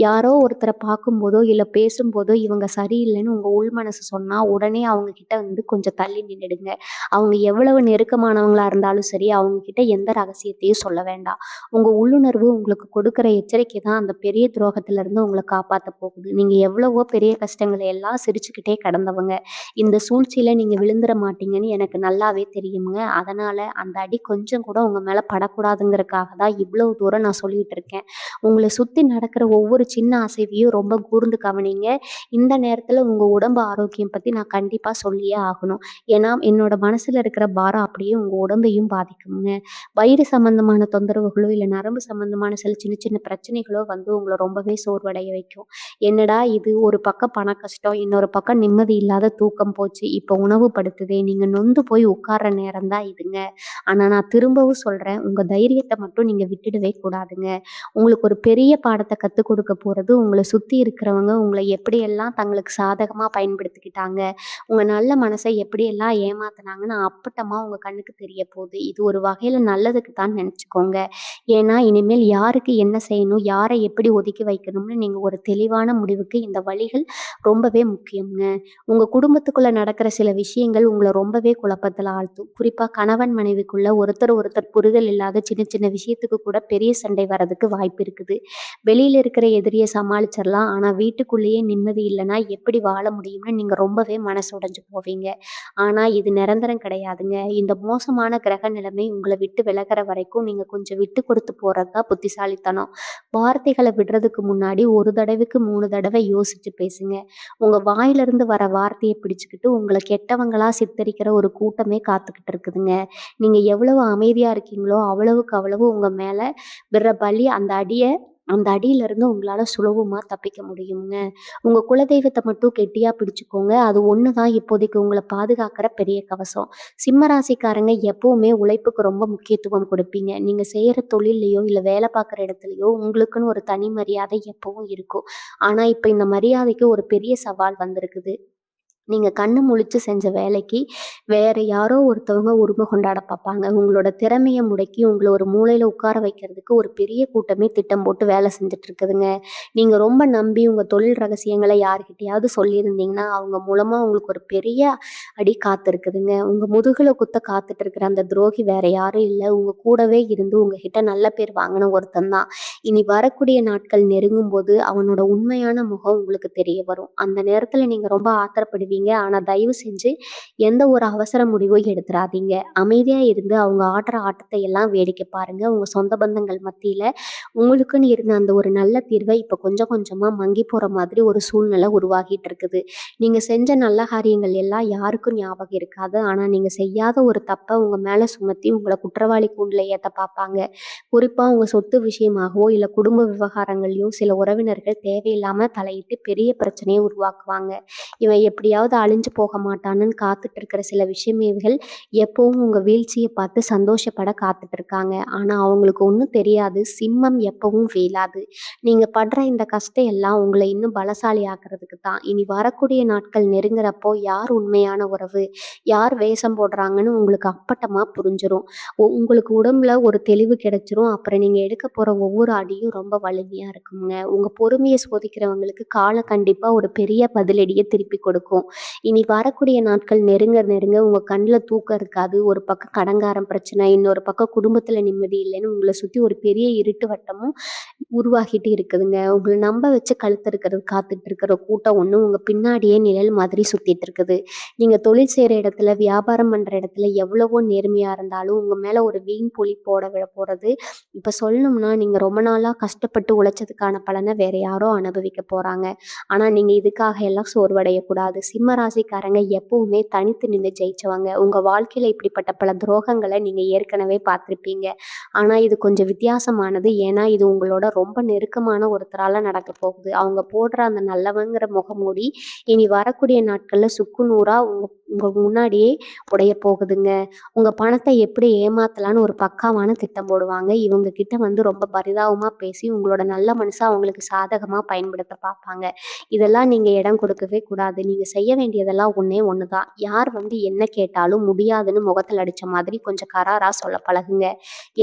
யாரோ ஒருத்தர பார்க்கும்போதோ, இல்ல பேசும்போதோ இவங்க சரியில்லைன்னு உங்க உள் மனசு சொன்னா, உடனே அவங்க கிட்ட வந்து கொஞ்சம் தள்ளி நின்னுடுங்க. அவங்க எவ்வளவு நெருக்கமானவங்களா இருந்தாலும் சரி, அவங்க கிட்ட எந்த ரகசியத்தையும் சொல்ல வேண்டாம். உங்க உள்ளுணர்வு உங்களுக்கு கொடுக்குற எச்சரிக்கை தான் அந்த பெரிய துரோகத்திலிருந்து உங்கள காப்பாத்த போகுது. நீங்க எவ்வளவோ பெரிய கஷ்டங்கள எல்லாம் சிரிச்சுக்கிட்டே கடந்தவங்க. இந்த சூழ்ச்சியில நீங்க விழுந்துற மாட்டீங்கன்னு எனக்கு நல்லாவே தெரியுங்க. அதனால அந்த அடி கொஞ்சம் கூட உங்க மேல படக்கூடாதுங்கிறதுக்காக தான் இவ்வளவு தூரம் நான் சொல்லிட்டு இருக்கேன். உங்கள சுத்தி நடக்கிற ஒவ்வொரு சின்ன அசைவையும் ரொம்ப கூர்ந்து கவனிங்க. இந்த நேரத்துல உங்க உடம்பு ஆரோக்கியம் பத்தி நான் கண்டிப்பா சொல்லியே ஆகணும். ஏன்னா, என்னோட மனசுல இருக்கிற பாரம் அப்படியே உங்க உடம்பையும் பாதிக்குங்க. வயிறு சம்மந்தமான தொந்தரவுகளோ, இல்ல நரம்பு சம்மந்தமான சில சின்ன சின்ன பிரச்சனைகளோ வந்து உங்கள ரொம்பவே சோர்வடைய வைக்கும். என்னடா இது ஒரு பக்கம் பண கஷ்டம், இன்னொரு பக்கம் நிம்மதி இல்லாத தூக்கம் போச்சு. இப்ப உணவு படுத்துதே, நீங்க நொந்து போய் உட்கார்ற நேரம் தான் இதுங்க. ஆனா நான் திரும்பவும் சொல்றேன், உங்க தைரியத்த மட்டும் நீங்க விட்டுடவே கூடாதுங்க. உங்களுக்கு ஒரு பெரிய பாடத்த கத்துக் கொடுக்க போறது, உங்கள சுத்தி இருக்கிறவங்க உங்கள எப்படியெல்லாம் தங்களுக்கு சாதகமா பயன்படுத்திக்கிட்டாங்க, உங்க நல்ல மனச எப்படியெல்லாம் ஏமாத்துனாங்கன்னு அப்பட்டமா உங்க கண்ணுக்கு தெரிய போகுது. இது ஒரு வகையில நல்லதுக்கு தான் நெனச்சுக்கோங்க. ஏன்னா, இனிமேல் யாருக்கு என்ன செய்யணும், யார எப்படி ஒதுக்கி வைக்கணும்னு நீங்க ஒரு தெளிவான முடிவுக்கு இந்த வழிகள் ரொம்பவே முக்கியம்ங்க. உங்க குடும்பத்துக்குள்ள நடக்கிற சில விஷயங்கள் உங்கள ரொம்பவே குழப்பத்துல ஆழ்த்தும். குறிப்பா கணவன் மனைவிக்குள்ள ஒருத்தர் ஒருத்தர் புரிதல் இல்லாத சின்ன சின்ன விஷயத்துக்கு கூட பெரிய சண்டை வர்றதுக்கு வாய்ப்பு இருக்குது. வெளியில இருக்கிற எதிரிய சமாளிச்சிரலாம். ஆனா வீட்டுக்குள்ளேயே நிம்மதி இல்லன்னா எப்படி வாழ முடியும்னு நீங்க ரொம்பவே மனசு உடைஞ்சு போவீங்க. ஆனா இது நிரந்தரம் கிடையாதுங்க. இந்த மோசமான கிரக நிலைமை உங்கள விட்டு விலகுற வரைக்கும் நீங்க கொஞ்சம் விட்டு கொடுத்து போறது தான் புத்திசாலித்தனம். வார்த்தைகள விடுறதுக்கு முன்னாடி ஒரு தடவைக்கு 3 தடவை யோசிச்சு பேசுங்க. உங்க வாயிலிருந்து வர வார்த்தைய பிடிச்சுக்கிட்டு உங்கள கெட்டவங்களா சித்தரிக்கிற ஒரு கூட்டமே காத்துக்கிட்டு இருக்குதுங்க. நீங்க எவ்வளவு அமைதியா இருக்கீங்களோ, அவ்வளவுக்கு அவ்வளவு உங்க மேல விடுற பலி அந்த அடியிலருந்து உங்களால சுலபமா தப்பிக்க முடியுங்க. உங்க குலதெய்வத்த மட்டும் கெட்டியா பிடிச்சுக்கோங்க. அது ஒண்ணு தான் இப்போதைக்கு உங்கள பாதுகாக்கிற பெரிய கவசம். சிம்ம ராசிக்காரங்க எப்பவுமே உழைப்புக்கு ரொம்ப முக்கியத்துவம் குடுப்பீங்க. நீங்க செய்யற தொழில்லயோ, இல்ல வேலை பார்க்குற இடத்துலயோ உங்களுக்குன்னு ஒரு தனி மரியாதை எப்பவும் இருக்கும். ஆனா, இப்ப இந்த மரியாதைக்கு ஒரு பெரிய சவால் வந்திருக்குது. நீங்க கண்ணு முழிச்சு செஞ்ச வேலைக்கு, வேற யாரோ ஒருத்தவங்க உரிமை கொண்டாட பார்ப்பாங்க. உங்களோட திறமைய முடக்கி உங்கள ஒரு மூலையில உட்கார வைக்கிறதுக்கு ஒரு பெரிய கூட்டமே திட்டம் போட்டு வேலை செஞ்சுட்டு இருக்குதுங்க. நீங்க ரொம்ப நம்பி உங்க தொழில் ரகசியங்கள யார்கிட்டயாவது சொல்லியிருந்தீங்கன்னா, அவங்க மூலமா உங்களுக்கு ஒரு பெரிய அடி காத்திருக்குதுங்க. உங்க முதுகுல குத்த காத்துட்டு இருக்கிற அந்த துரோகி வேற யாரும் இல்ல. உங்க கூடவே இருந்து உங்ககிட்ட நல்ல பேர் வாங்கின ஒருத்தன் தான். இனி வரக்கூடிய நாட்கள் நெருங்கும்போது அவனோட உண்மையான முகம் உங்களுக்கு தெரிய வரும். அந்த நேரத்துல நீங்க ரொம்ப ஆத்திரப்படுவீங்க. ஆனா தயவு செஞ்சு எந்த ஒரு அவசர முடிவும் எடுத்துறாதீங்க. அமைதியா இருந்து அவங்க ஆடுற ஆட்டத்தை எல்லாம் வேடிக்கை பாருங்க. உங்க சொந்த பந்தங்கள் மத்தியில உங்களுக்குன்னு இருந்த அந்த ஒரு நல்ல தீர்வை இப்ப கொஞ்சம் கொஞ்சமா மங்கி போற மாதிரி ஒரு சூழ்நிலை உருவாகிட்டு இருக்குது. நீங்க செஞ்ச நல்ல காரியங்கள் எல்லாம் யாருக்கும் ஞாபகம் இருக்காது. ஆனா நீங்க செய்யாத ஒரு தப்ப உங்க மேல சுமத்தி உங்கள குற்றவாளி கூண்டுல ஏத்த பார்ப்பாங்க. குறிப்பா உங்க சொத்து விஷயமாகவோ, இல்ல குடும்ப விவகாரங்கள்லயோ சில உறவினர்கள் தேவையில்லாம தலையிட்டு பெரிய பிரச்சனைய உருவாக்குவாங்க. இவன் எப்படியாவது அழிஞ்சு போக மாட்டான்னு காத்துட்டு இருக்கிற சில விஷயமேவைகள் எப்பவும் உங்க வீழ்ச்சிய பார்த்து சந்தோஷப்பட காத்துட்டு இருக்காங்க. ஆனா அவங்களுக்கு ஒண்ணும் தெரியாது. சிம்மம் எப்பவும் வீழாது. நீங்க படுற இந்த கஷ்டம் எல்லாம் உங்கள இன்னும் பலசாலி ஆக்குறதுக்கு தான். இனி வரக்கூடிய நாட்கள் நெருங்குறப்போ யார் உண்மையான உறவு, யார் வேஷம் போடுறாங்கன்னு உங்களுக்கு அப்பட்டமா புரிஞ்சிரும். உங்களுக்கு உடம்புல ஒரு தெளிவு கிடைச்சிரும். அப்புறம் நீங்க எடுக்க போற ஒவ்வொரு அடியும் ரொம்ப வலிமையா இருக்குங்க. உங்க பொறுமைய சோதிக்கிறவங்களுக்கு காலம் கண்டிப்பா ஒரு பெரிய பதிலடிய திருப்பி கொடுக்கும். இனி வரக்கூடிய நாட்கள் நெருங்க நெருங்க உங்க கண்ல தூக்கம் இருக்காது. ஒரு பக்கம் கடன்காரன் பிரச்சனை, இன்னொரு பக்கம் குடும்பத்துல நிம்மதி இல்லைன்னு உங்கள சுத்தி ஒரு பெரிய இருட்டு வட்டமும் உருவாகிட்டு இருக்குதுங்க. உங்கள நம்ப வச்சு கழுத்தறுக்கிறது காத்துட்டு இருக்கிற கூட்டம் ஒண்ணு உங்க பின்னாடியே நிழல் மாதிரி சுத்திட்டு இருக்குது. நீங்க தொழில் செய்ற இடத்துல, வியாபாரம் பண்ற இடத்துல எவ்வளவோ நேர்மையா இருந்தாலும், உங்க மேல ஒரு வீண் பழி போட விழ போறது, இப்ப சொல்லணும்னா நீங்க ரொம்ப நாளா கஷ்டப்பட்டு உழைச்சதுக்கான பலன வேற யாரோ அனுபவிக்க போறாங்க. ஆனா நீங்க இதுக்காக எல்லாம் சோர்வடையக்கூடாது. சிம்ம ராசிக்காரங்க எப்பவுமே தனித்து நின்னு ஜெயிச்சவங்க. உங்க வாழ்க்கையில இப்படிப்பட்ட பல துரோகங்கள நீங்க ஏற்கனவே பார்த்திருப்பீங்க. ஆனா இது கொஞ்சம் வித்தியாசமானது. ஏன்னா இது உங்களோட ரொம்ப நெருக்கமான ஒருத்தரால நடக்கப் போகுது. அவங்க போடுற அந்த நல்லவங்கிற முகமூடி இனி வரக்கூடிய நாட்கள்ல சுக்கு நூறா உங்க உங்க முன்னாடியே உடையப் போகுதுங்க. உங்க பணத்த எப்படி ஏமாத்தலான்னு ஒரு பக்காவான திட்டம் போடுவாங்க. இவங்க கிட்ட வந்து ரொம்ப பரிதாபமா பேசி உங்களோட நல்ல மனச அவங்களுக்கு சாதகமா பயன்படுத்த பார்ப்பாங்க. இதெல்லாம் நீங்க இடம் கொடுக்கவே கூடாது. நீங்க செய்ய வேண்டியதெல்லாம் ஒண்ணே ஒண்ணு தான். யார் வந்து என்ன கேட்டாலும் முடியாதுன்னு முகத்துல அடிச்ச மாதிரி கொஞ்சம் கராரா சொல்ல பழகுங்க.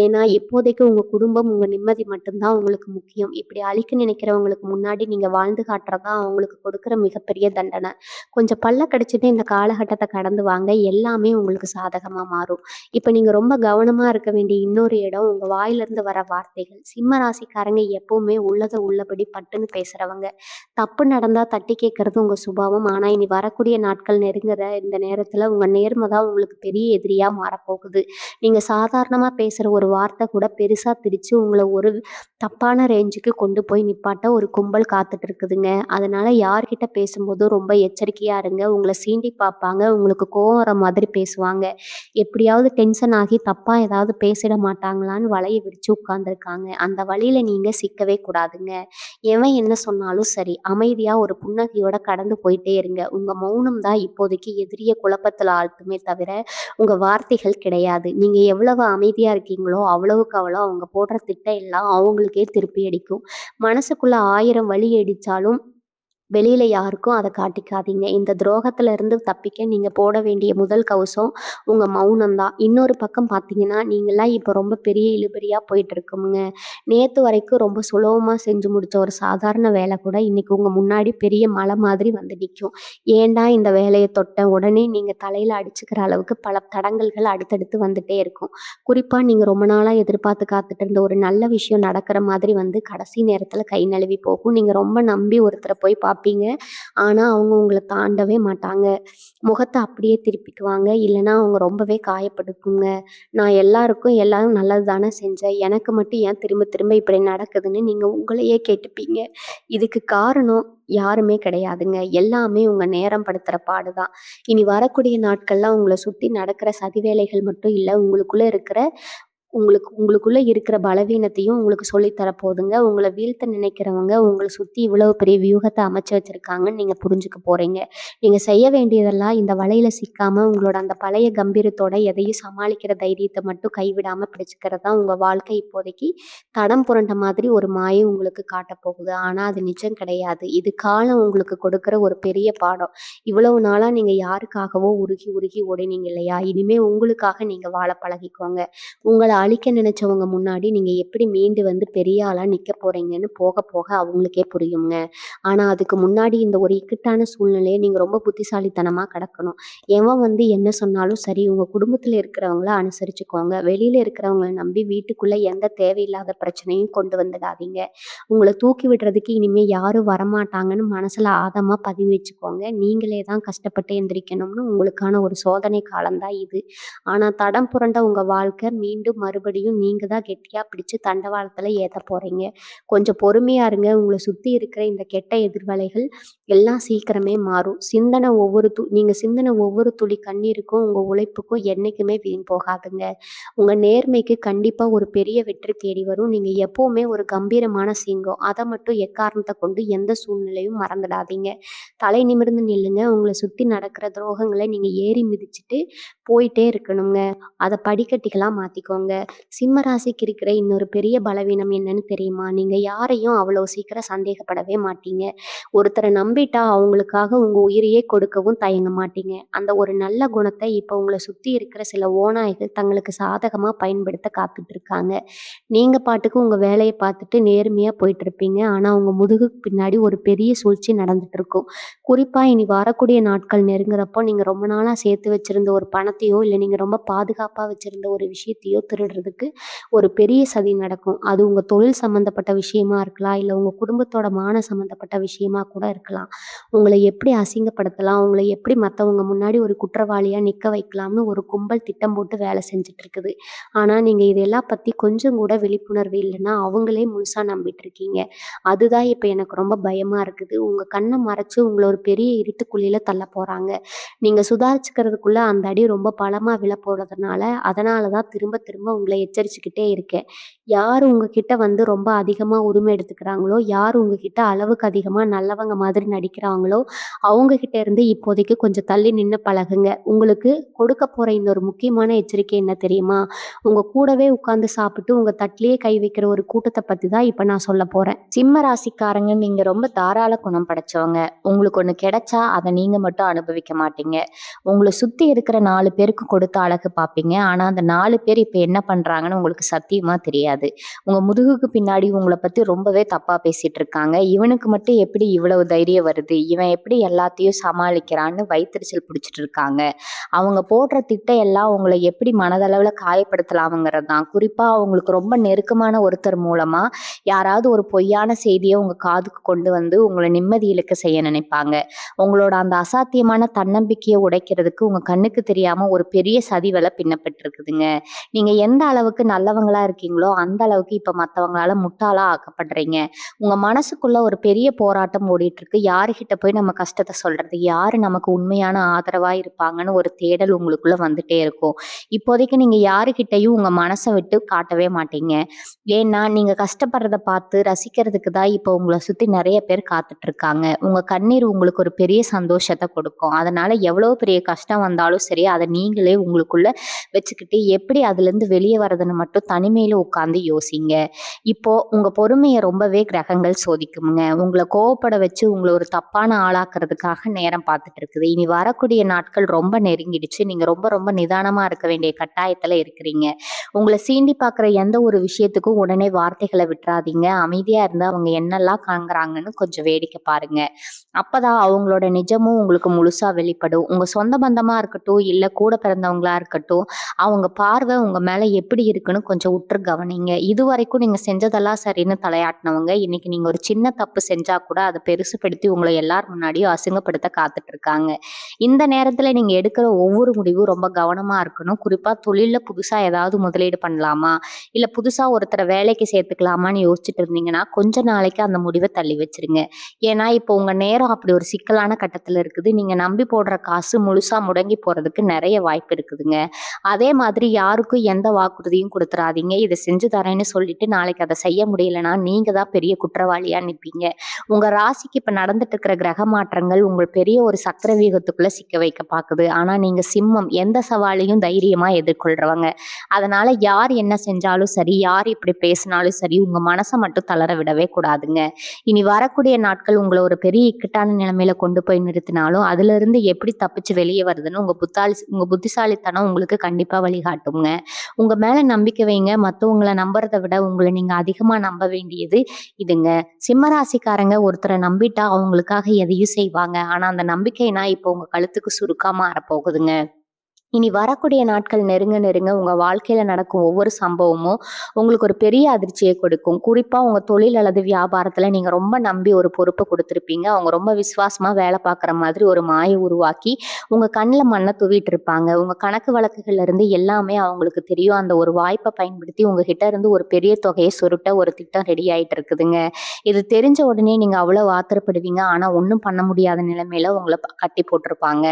ஏன்னா இப்போதைக்கு உங்க குடும்பம், உங்க நிம்மதி மட்டும் தான் உங்களுக்கு முக்கியம். இப்படி அழிக்க நினைக்கிறவங்களுக்கு முன்னாடி நீங்க வாழ்ந்து காட்டுறது தான் அவங்களுக்கு கொடுக்குற மிகப்பெரிய தண்டனை. கொஞ்சம் பல்ல கடிச்சிட்டு இந்த காலகட்டத்த கடந்து வாங்க. எல்லாமே உங்களுக்கு சாதகமா மாறும். இப்ப நீங்க ரொம்ப கவனமா இருக்க வேண்டிய இன்னொரு இடம் உங்க வாயிலிருந்து வர வார்த்தைகள். சிம்ம ராசிக்காரங்க எப்பவுமே உள்ளத உள்ளபடி பட்டுன்னு பேசுறவங்க. தப்பு நடந்தா தட்டி கேட்கறது உங்க சுபாவம். ஆனா இனி வரக்கூடிய நாட்கள் நெருங்குற இந்த நேரத்துல உங்க நேர்மை தான் உங்களுக்கு பெரிய எதிரியா மாறப்போகுது. நீங்க சாதாரணமா பேசுற ஒரு வார்த்தை கூட பெருசா திரிச்சு உங்கள ஒரு தப்பான ரேஞ்சுக்கு கொண்டு போய் நிப்பாட்ட ஒரு கும்பல் காத்துட்டு இருக்குதுங்க. அதனால யார்கிட்ட பேசும்போதும் ரொம்ப எச்சரிக்கையா இருங்க. உங்கள சீண்டி பார்ப்பாங்க. உங்களுக்கு கோவம் வர மாதிரி பேசுவாங்க. எப்படியாவது டென்ஷன் ஆகி தப்பா ஏதாவது பேசிட மாட்டாங்களான்னு வலைய விரிச்சு உட்கார்ந்துருக்காங்க. அந்த வலையில நீங்க சிக்கவே கூடாதுங்க. எவன் என்ன சொன்னாலும் சரி, அமைதியா ஒரு புன்னகையோட கடந்து போயிட்டே இருங்க. உங்க மௌனம் தான் இப்போதைக்கு எதிரிய குழப்பத்துல ஆழ்த்துமே தவிர, உங்க வார்த்தைகள் கிடையாது. நீங்க எவ்வளவு அமைதியா இருக்கீங்களோ, அவ்வளவுக்கு அவ்வளோ அவங்க போடுற திட்டம் எல்லாம் அவங்களுக்கே திருப்பி அடிக்கும். மனசுக்குள்ள 1000 வலி அடிச்சாலும் வெளியில யாருக்கும் அத காட்டிக்காதீங்க. இந்த துரோகத்துல இருந்து தப்பிக்க நீங்க போட வேண்டிய முதல் கவசம் உங்க மௌனம் தான். இன்னொரு பக்கம் பார்த்தீங்கன்னா, நீங்கலாம் இப்ப ரொம்ப பெரிய இழுபறியா போயிட்டு இருக்குங்க. நேத்து வரைக்கும் ரொம்ப சுலபமா செஞ்சு முடிச்ச ஒரு சாதாரண வேலை கூட இன்னைக்கு உங்க முன்னாடி பெரிய மலை மாதிரி வந்து நிக்கும். ஏன்டா இந்த வேலைய தொட்டேன், உடனே நீங்க தலையில அடிச்சுக்கிற அளவுக்கு பல தடங்கல்கள் அடுத்தடுத்து வந்துட்டே இருக்கும். குறிப்பா நீங்க ரொம்ப நாளா எதிர்பார்த்து காத்துட்டு இருந்த ஒரு நல்ல விஷயம் நடக்கிற மாதிரி வந்து கடைசி நேரத்துல கை நழுவி போகும். நீங்க ரொம்ப நம்பி ஒருத்தர போய் பார்ப்பீங்க. ஆனா, அவங்க உங்கள தாண்டவே மாட்டாங்க. முகத்த அப்படியே திருப்பிக்குவாங்க. இல்லன்னா அவங்க ரொம்பவே காயப்படுத்துங்க. நான் எல்லாருக்கும் எல்லாரும் நல்லது தானே செஞ்சேன். எனக்கு மட்டும் ஏன் திரும்ப திரும்ப இப்படி நடக்குதுன்னு நீங்க உங்களையே கேட்டுப்பீங்க. இதுக்கு காரணம் யாருமே கிடையாதுங்க. எல்லாமே உங்க நேரம் படுத்துற பாடுதான். இனி வரக்கூடிய நாட்கள்ல உங்கள சுத்தி நடக்கிற சதி வேலைகள் மட்டும் இல்ல, உங்களுக்குள்ள இருக்கிற பலவீனத்தையும் உங்களுக்கு சொல்லி தரப்போகுதுங்க. உங்கள வீழ்த்த நினைக்கிறவங்க உங்கள சுத்தி இவ்வளவு பெரிய வியூகத்த அமைச்சு வச்சிருக்காங்கன்னு நீங்க புரிஞ்சுக்க போறீங்க. நீங்க செய்ய வேண்டியதெல்லாம் இந்த வலையில சிக்காம உங்களோட அந்த பழைய கம்பீரத்தோட எதையும் சமாளிக்கிற தைரியத்த மட்டும் கைவிடாம பிடிச்சுக்கிறது தான் உங்க வாழ்க்கை இப்போதைக்கு தடம் புரண்ட மாதிரி ஒரு மாயை உங்களுக்கு காட்டப் போகுது. ஆனா அது நிஜம் கிடையாது. இது காலம் உங்களுக்கு கொடுக்கிற ஒரு பெரிய பாடம். இவ்வளவு நாளா நீங்க யாருக்காகவோ உருகி உருகி ஓடினீங்க இல்லையா? இனிமே உங்களுக்காக நீங்க வாழ பழகிக்கோங்க. உங்கள அழிக்க நினைச்சவங்க முன்னாடி நீங்க எப்படி மீண்டு வந்து பெரிய ஆளா நிக்க போறீங்கன்னு போக போக அவங்களுக்கே புரியுங்க. ஆனா அதுக்கு முன்னாடி இந்த ஒரு இக்கட்டான சூழ்நிலையை நீங்க ரொம்ப புத்திசாலித்தனமா கடக்கணும். எவன் வந்து என்ன சொன்னாலும் சரி, உங்க குடும்பத்துல இருக்கிறவங்கள அனுசரிச்சுக்கோங்க. வெளியில இருக்கிறவங்கள நம்பி வீட்டுக்குள்ள எந்த தேவையில்லாத பிரச்சனையும் கொண்டு வந்துடாதீங்க. உங்கள தூக்கி விடுறதுக்கு இனிமே யாரும் வரமாட்டாங்கன்னு மனசுல ஆழமா பதிவு வச்சுக்கோங்க. நீங்களே தான் கஷ்டப்பட்டு எந்திரிக்கணும்னு உங்களுக்கான ஒரு சோதனை காலம்தான் இது. ஆனா தடம் புரண்ட உங்க வாழ்க்கை மீண்டும் மறுபடியும் நீங்க தான் கெட்டியா பிடிச்சு தண்டவாளத்துல ஏத்த போறீங்க. கொஞ்சம் பொறுமையா இருங்க. உங்கள சுத்தி இருக்கிற இந்த கெட்ட எதிர்வலைகள் எல்லாம் சீக்கிரமே மாறும். நீங்க சிந்தின ஒவ்வொரு துளி கண்ணீருக்கும் உங்க உழைப்புக்கும் என்னைக்குமே வீண் போகாதுங்க. உங்க நேர்மைக்கு கண்டிப்பா ஒரு பெரிய வெற்றி தேடி வரும். நீங்க எப்பவுமே ஒரு கம்பீரமான சிங்கம். அதை மட்டும் எக்காரணத்தை கொண்டு எந்த சூழ்நிலையும் மறந்துடாதீங்க. தலை நிமிர்ந்து நில்லுங்க. உங்களை சுத்தி நடக்கிற துரோகங்களை நீங்க ஏறி மிதிச்சுட்டு போயிட்டே இருக்கணுங்க. அத படிக்கட்டுகளா மாத்திக்கோங்க. சிம்ம ராசிக்கு இருக்கிற இன்னொரு பெரிய பலவீனம் என்னன்னு தெரியுமா? நீங்க யாரையும் அவ்வளவு சீக்கிரம் சந்தேகப்படவே மாட்டீங்க. ஒருத்தர நம்பிட்டா அவங்களுக்காக உங்க உயிரையே கொடுக்கவும் தயங்க மாட்டீங்க. அந்த ஒரு நல்ல குணத்தை இப்ப உங்கள சுத்தி இருக்கிற சில ஓநாய்கள் தங்களுக்கு சாதகமா பயன்படுத்த காத்துட்டு இருக்காங்க. நீங்க பாட்டுக்கு உங்க வேலைய பார்த்துட்டு நேர்மையா போயிட்டு இருப்பீங்க. ஆனா உங்க முதுகுக்கு பின்னாடி ஒரு பெரிய சூழ்ச்சி நடந்துட்டு இருக்கும். குறிப்பா இனி வரக்கூடிய நாட்கள் நெருங்குறப்போ நீங்க ரொம்ப நாளா சேர்த்து வச்சிருந்த ஒரு பணத்தையோ, இல்ல நீங்க ரொம்ப பாதுகாப்பா வச்சிருந்த ஒரு விஷயத்தையோ திருடுறதுக்கு ஒரு பெரிய சதி நடக்கும். அது உங்க தொழில் சம்மந்தப்பட்ட விஷயமா இருக்கலாம், இல்ல உங்க குடும்பத்தோட மான சம்மந்தப்பட்ட விஷயமா கூட இருக்கலாம். உங்கள எப்படி அசிங்கப்படுத்தலாம், உங்கள எப்படி மத்தவங்க முன்னாடி ஒரு குற்றவாளியா நிக்க வைக்கலாம்னு ஒரு கும்பல் திட்டம் போட்டு வேலை செஞ்சுட்டு இருக்குது. ஆனா நீங்க இதெல்லாம் பத்தி கொஞ்சம் கூட விழிப்புணர்வு இல்லைன்னா அவங்களே முழுசா நம்பிட்டு இருக்கீங்க. அதுதான் இப்ப எனக்கு ரொம்ப பயமா இருக்குது. உங்க கண்ணை மறைச்சு உங்களை ஒரு பெரிய இருட்டுக்குழியில தள்ள போறாங்க. நீங்க சுதாரிச்சுக்கிறதுக்குள்ள அந்த அடி ரொம்ப பலமா விழ போறதுனால அதனாலதான் திரும்ப திரும்ப உங்களை எச்சரிச்சுக்கிட்டே இருக்கேன். யார் உங்ககிட்ட வந்து ரொம்ப அதிகமா உரிமை எடுத்துக்கிறாங்களோ, யார் உங்ககிட்ட அளவுக்கு அதிகமா நல்லவங்க மாதிரி நடிக்கிறாங்களோ அவங்க கிட்ட இருந்து இப்போதைக்கு கொஞ்சம் தள்ளி நின்னு பழகுங்க. உங்களுக்கு கொடுக்க போற இன்னொரு முக்கியமான எச்சரிக்கை என்ன தெரியுமா? உங்க கூடவே உட்கார்ந்து சாப்பிட்டு உங்க தட்டிலேயே கை வைக்கிற ஒரு கூட்டத்தை பத்தி தான் இப்ப நான் சொல்ல போறேன். சிம்ம ராசிக்காரங்க நீங்க ரொம்ப தாராள குணம் படைச்சவங்க. உங்களுக்கு ஒண்ணு கிடைச்சா அதை நீங்க மட்டும் அனுபவிக்க மாட்டீங்க. உங்களை சுத்தி இருக்கிற 4 பேருக்கு கொடுத்து அழகு பார்ப்பீங்க. ஆனா அந்த 4 பேர் இப்ப என்ன பண்றாங்கன்னு உங்களுக்கு சத்தியமா தெரியாது. உங்க முதுகுக்கு பின்னாடி உங்கள பத்தி ரொம்பவே தப்பா பேசிட்டு இருக்காங்க. இவனுக்கு மட்டும் எப்படி இவ்வளவு தைரியம் வருது? இவன் எப்படி எல்லாத்தையும் சமாளிக்கிறான்னு வயித்தெரிச்சல் பிடிச்சிட்டு இருக்காங்க. அவங்க போடுற திட்டம் எல்லாம் உங்கள எப்படி மனதளவுல காயப்படுத்தலாம்ங்கிறது தான். குறிப்பா அவங்களுக்கு ரொம்ப நெருக்கமான ஒருத்தர் மூலமா யாராவது ஒரு பொய்யான செய்திய உங்க காதுக்கு கொண்டு வந்து உங்கள நிம்மதி இழக்க செய்ய நினைப்பாங்க. உங்களோட அந்த அசாத்தியமான தன்னம்பிக்கைய உடைக்கிறதுக்கு உங்க கண்ணுக்கு தெரியாம ஒரு பெரிய சதி வலை பின்னப்பட்டிருக்குதுங்க. நீங்க எந்த அளவுக்கு நல்லவங்களா இருக்கீங்களோ, அந்த அளவுக்கு இப்ப மத்தவங்களால முட்டாளா ஆக்கப்படுறீங்க. உங்க மனசுக்குள்ள ஒரு பெரிய போராட்டம் ஓடிட்டு இருக்கு. யாருகிட்ட போய் நம்ம கஷ்டத்த சொல்றது? யாரு நமக்கு உண்மையான ஆதரவா இருப்பாங்கன்னு ஒரு தேடல் உங்களுக்குள்ள வந்துட்டே இருக்கும். இப்போதைக்கு நீங்க யாருகிட்டயும் உங்க மனச விட்டு காட்டவே மாட்டீங்க. ஏன்னா, நீங்க கஷ்டப்படுறத பார்த்து ரசிக்கிறதுக்கு தான் இப்போ உங்கள சுத்தி நெறைய பேர் காத்துட்டு இருக்காங்க. உங்க கண்ணீர் உங்களுக்கு ஒரு பெரிய சந்தோஷத்த கொடுக்கும். அதனால எவ்வளோ பெரிய கஷ்டம் வந்தாலும் சரி, அத நீங்களே உங்களுக்குள்ள வச்சுக்கிட்டு எப்படி அதுலேருந்து வெளிய வரதுன்னு மட்டும் தனிமையில உட்கார்ந்து யோசிங்க. இப்போ உங்க பொறுமைய ரொம்பவே கிரகங்கள் சோதிக்குமுங்க. உங்கள கோவப்பட வச்சு உங்கள ஒரு தப்பான ஆளாக்குறதுக்காக நேரம் பார்த்துட்டு இருக்குது. இனி வரக்கூடிய நாட்கள் ரொம்ப நெருங்கிடுச்சு. நீங்க ரொம்ப ரொம்ப நிதானமா இருக்க வேண்டிய கட்டாயத்துல இருக்கிறீங்க. உங்கள சீண்டி பார்க்குற எந்த ஒரு விஷயத்துக்கும் உடனே வார்த்தைகள விட்றாதீங்க. அமைதியா இருந்து அவங்க என்னெல்லாம் காண்குறாங்கன்னு கொஞ்சம் வேடிக்கை பாருங்க. அப்பதான் அவங்களோட நிஜமும் உங்களுக்கு முழுசா வெளிப்படும். உங்க சொந்த பந்தமா இருக்கட்டும், இல்ல கூட பிறந்தவங்களா இருக்கட்டும், அவங்க பார்வை உங்க மேல எப்படி இருக்குன்னு கொஞ்சம் உற்று கவனிங்க. இதுவரைக்கும் நீங்க செஞ்சதெல்லாம் சரின்னு தலையாட்டினவங்க, இன்னைக்கு நீங்க ஒரு சின்ன தப்பு செஞ்சா கூட அத பெருசுபடுத்தி உங்கள எல்லார் முன்னாடியும் அசிங்கப்படுத்த காத்துட்டு இருக்காங்க. இந்த நேரத்துல நீங்க எடுக்கிற ஒவ்வொரு முடிவும் ரொம்ப கவனமா இருக்கணும். குறிப்பா தொழில்ல புதுசா ஏதாவது முதலீடு பண்ணலாமா? இல்ல புதுசா ஒருத்தர வேலைக்கு சேர்த்துக்கலாமான்னு யோசிச்சுட்டு இருந்தீங்கன்னா, கொஞ்ச நாளைக்கு அந்த முடிவ தள்ளி வச்சுருங்க. ஏன்னா, இப்போ உங்க நேரம் அப்படி ஒரு சிக்கலான கட்டத்துல இருக்குது. நீங்க நம்பி போடுற காசு முழுசா முடங்கி போறதுக்கு நெறைய வாய்ப்பு இருக்குதுங்க. அதே மாதிரி யாருக்கும் எந்த வாக்குறுதியும் குடுத்துறாதீங்க. இத செஞ்சு தரேன்னு சொல்லிட்டு நாளைக்கு அத செய்ய முடியலன்னா, நீங்க தான் பெரிய குற்றவாளியா நிப்பீங்க. உங்க ராசிக்கு இப்ப நடந்துட்டு இருக்கிற கிரக மாற்றங்கள் உங்கள் பெரிய ஒரு சக்கர வியூகத்துக்குள்ள சிக்க வைக்க பாக்குது. ஆனா நீங்க சிம்மம். எந்த சவாலையும் தைரியமா எதிர்கொள்றவங்க. அதனால யார் என்ன செஞ்சாலும் சரி, யார் இப்படி பேசினாலும் சரி, உங்க மனச மட்டும் தளர விடவே கூடாதுங்க. இனி வரக்கூடிய நாட்கள் உங்கள ஒரு பெரிய இக்கட்டான நிலைமையில கொண்டு போய் நிறுத்தினாலும், அதிலிருந்து எப்படி தப்பிச்சு வெளிய வருதுன்னு உங்க புத்திசாலித்தனம் உங்களுக்கு கண்டிப்பா வழிகாட்டுங்க. உங்க மேல நம்பிக்கை வைங்க. மத்தவங்கள நம்புறத விட உங்கள நீங்க அதிகமா நம்ப வேண்டியது இதுங்க. சிம்ம ராசிக்காரங்க ஒருத்தர நம்பிட்டா அவங்களுக்காக எதையும் செய்வாங்க. ஆனா அந்த நம்பிக்கைனா இப்போ உங்க கழுத்துக்கு சுருக்கா மாறப்போகுதுங்க. இனி வரக்கூடிய நாட்கள் நெருங்க நெருங்க உங்க வாழ்க்கையில நடக்கும் ஒவ்வொரு சம்பவமும் உங்களுக்கு ஒரு பெரிய அதிர்ச்சியை கொடுக்கும். குறிப்பா உங்க தொழில் அல்லது வியாபாரத்துல நீங்க ரொம்ப நம்பி ஒரு பொறுப்பை கொடுத்திருப்பீங்க. அவங்க ரொம்ப விசுவாசமா வேலை பார்க்குற மாதிரி ஒரு மாயை உருவாக்கி உங்க கண்ணில் மண்ணை தூவிட்டு இருப்பாங்க. உங்க கணக்கு வழக்குகள்ல இருந்து எல்லாமே அவங்களுக்கு தெரியும். அந்த ஒரு வாய்ப்பை பயன்படுத்தி உங்ககிட்ட இருந்து ஒரு பெரிய தொகையை சுருட்ட ஒரு திட்டம் ரெடி ஆயிட்டு இருக்குதுங்க. இது தெரிஞ்ச உடனே நீங்க அவ்வளவு ஆத்திரப்படுவீங்க. ஆனா ஒன்றும் பண்ண முடியாத நிலைமையில உங்களை கட்டி போட்டிருப்பாங்க.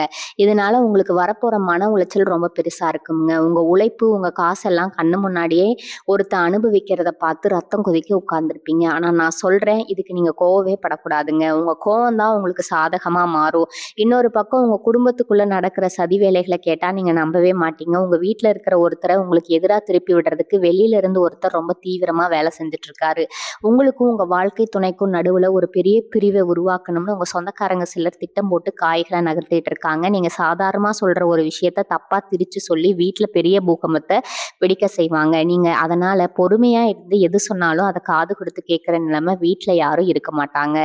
இதனால உங்களுக்கு வரப்போற மன உளைச்சல் ரொம்ப பெருசா இருக்குங்க. உங்க உழைப்பு, உங்க காசெல்லாம் கண்ணு முன்னாடியே ஒருத்தன் அனுபவிக்கிறத பார்த்து ரத்தம் கொதிக்க உட்கார்ந்துருப்பீங்க. ஆனா நான் சொல்றேன், இதுக்கு நீங்க கோவமே படக்கூடாதுங்க. உங்க கோவம் தான் உங்களுக்கு சாதகமா மாறும். இன்னொரு பக்கம் உங்க குடும்பத்துக்குள்ள நடக்கிற சதி வேலைகளை கேட்டா நீங்க நம்பவே மாட்டீங்க. உங்க வீட்ல இருக்கிற ஒருத்தரை உங்களுக்கு எதிரா திருப்பி விடுறதுக்கு வெளியில இருந்து ஒருத்தர் ரொம்ப தீவிரமா வேலை செஞ்சுட்டு இருக்காரு. உங்களுக்கும் உங்க வாழ்க்கை துணைக்கும் நடுவுல ஒரு பெரிய பிரிவை உருவாக்கணும்னு உங்க சொந்தக்காரங்க சிலர் திட்டம் போட்டு காய்களை நகர்த்திட்டு இருக்காங்க. நீங்க சாதாரணமா சொல்ற ஒரு விஷயத்த தப்பா திரிச்சு சொல்லி வீட்டுல பெரிய பூகம்பத்தை வெடிக்க செய்வாங்க. நீங்க அதனால பொறுமையா இருந்து எது சொன்னாலும் அதை காது கொடுத்து கேட்கிற நிலைமை வீட்டுல யாரும் இருக்க மாட்டாங்க.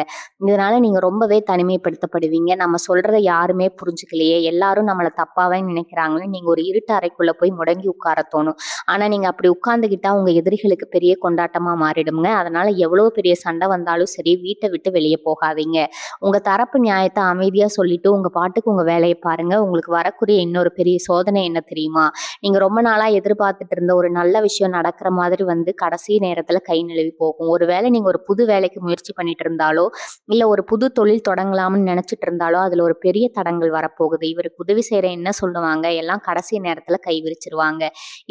இதனால நீங்க ரொம்பவே தனிமைப்படுத்தப்படுவீங்க. நம்ம சொல்றதை யாருமே புரிஞ்சுக்கலையே, எல்லாரும் நம்மளை தப்பாவே நினைக்கிறாங்கன்னு நீங்க ஒரு இருட்டு அறைக்குள்ள போய் முடங்கி உட்கார தோணும். ஆனா நீங்க அப்படி உட்கார்ந்துகிட்டா உங்க எதிரிகளுக்கு பெரிய கொண்டாட்டமா மாறிடுங்க. அதனால எவ்வளவு பெரிய சண்டை வந்தாலும் சரி, வீட்டை விட்டு வெளியே போகாதீங்க. உங்க தரப்பு நியாயத்தை அமைதியா சொல்லிட்டு உங்க பாட்டுக்கு உங்க வேலையை பாருங்க. உங்களுக்கு வரக்கூடிய இன்னொரு பெரிய சோதனை என்ன தெரியுமா? நீங்க ரொம்ப நாளா எதிர்பார்த்துட்டு இருந்த ஒரு நல்ல விஷயம் நடக்கிற மாதிரி வந்து கடைசி நேரத்துல கை நழுவி போகும். ஒருவேளை நீங்க ஒரு புது வேலைக்கு முயற்சி பண்ணிட்டு இருந்தாலோ, இல்ல ஒரு புது தொழில் தொடங்கலாம்னு நினைச்சிட்டு இருந்தாலோ அதுல ஒரு பெரிய தடங்கள் வரப்போகுது. இவருக்கு உதவி செய்யற என்ன சொல்லுவாங்க, எல்லாம் கடைசி நேரத்துல கை விரிச்சிருவாங்க.